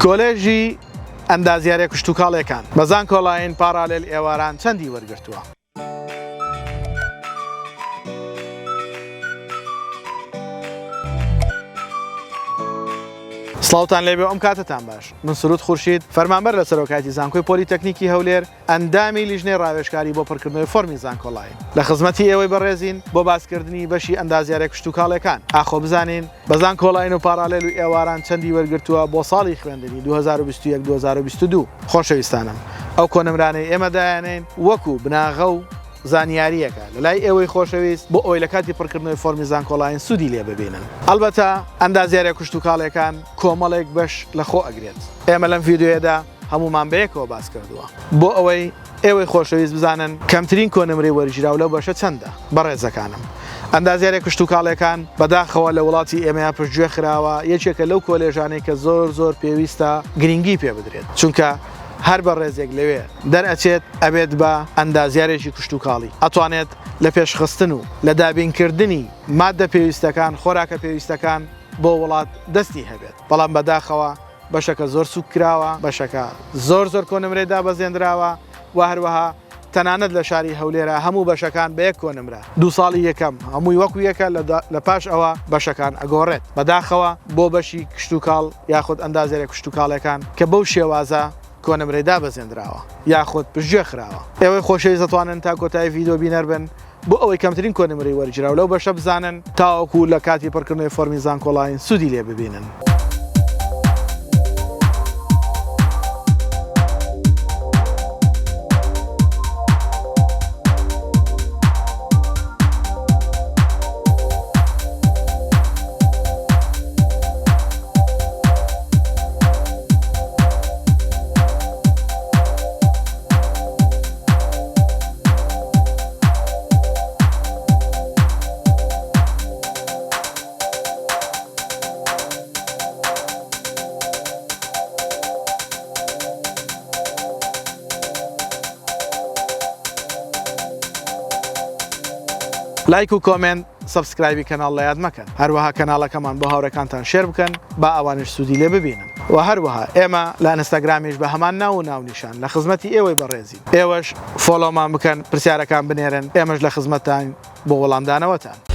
کۆلێژی ئەندازیاریە کشتتوکاڵەکان بەزان کۆڵاین پارالێل ئێواران چەندی وەرگرتووە. سڵاوتان لێبێ ئەم کاتتان باش. من سروود خورشید فەرمانبەر لە سەرۆکاتی زانکۆی پۆلیتەکنیکی هەولێر ئەندامی لیژنەی ڕاوێژکاری بۆ پڕکردنەوەی فۆرمی زانکۆڵاین لە خزمەتی ئێوەی بەڕێزین بۆ باسکردنی بەشی ئەندازیارە کشتتوکاڵەکان. ئاخۆ بزانین بەزان کۆڵاین و پارالێل و ئێواران چەندی وەرگرتووە بۆ ساڵی خوێندنی 2021-2022. خۆشەویستانم ئەو کۆنمرانەی ئێمە دایانین وەکو بناغە و زانیاریەکە لەلای ئێوەی خۆشەویست بۆ ئەوی لە کاتی پڕکردنەوەی فۆرمی زانکۆڵاین سوودی لێ ببینن. ئەلبەتە ئەندازیارە کشتتوکاڵەکان کۆمەڵێک بەش لە خۆ ئەگرێت. ئێمە لەم ڤیددیۆیەدا هەمومان بەیەکەوە باس کردووە بۆ ئەوەی ئێوەی خۆشەویست بزانن کەمترین کۆنمرەی وەرگیراو لەو بەشە چەندە. بەڕێزەکانم ئەندازیارە کشتتوکاڵەکان بەداخەوە لە وڵاتی ئێمەیان پشتگوێ خراوە یەکێکە لەو کۆلێژانەی کە زۆر پێویستە گرنگی پێ بدرێت چونکە هەر بە ڕێزێک لەوێ دەرئەچێت ئەبێت بە ئەندازیارێکی کشتتوکاڵی ئەتوانێت لە پێشخستن و لە دابینکردنی مادە پێویستەکان خۆراکە پێویستەکان بۆ وڵات دەستی هەبێت. بەڵام بەداخەوە بەشەکە زۆر سوک کراوە، بەشەکە زۆر کۆنمرێدا بەزێنراوە و هەروەها تەنانەت لە شاری هەولێرە هەموو بەشەکان بە یەک کۆنمرە 2 ساڵی یەکەم هەمووی وەکو یەکە لە پاش ئەوە بەشەکان ئەگۆڕێت. بەداخەوە بۆ بەشی کشتتوکاڵ یاخود ئەندازیارە کشتتوکاڵەکان کە بەو شێوازە کۆنمرەیدا بەزێنراوە یاخود پشتگوێ خراوە. ئێوەی خۆشەویست دەتوانن تا کۆتایی ڤیددیۆ بینەر بن بۆ ئەوەی کەمترین کۆنمرەی وەرگیراو لەو بەشە بزانن تاوەکو لە کاتی پڕکردنەوەی فۆرمی زانکۆڵاین سوودی لێ ببینن. لایک و کۆمنت سبسکرایبی کەناڵ لە یاد مەکەن. هەروەها کەناڵەکەمان بۆ هاوڕێکانتان شێر بکەن با ئەوانش سوودی لێ ببینن. و هەروەها ئێمە لە ئینستاگرامیش بە هەمان ناو و ناونیشان لە خزمەتی ئێوەی بەڕێزین. ئێوەش فۆلۆمان بکەن، پرسیارەکان بنێرن، ئێمەش لە خزمەتتان بۆ وەڵامدانەوەتان.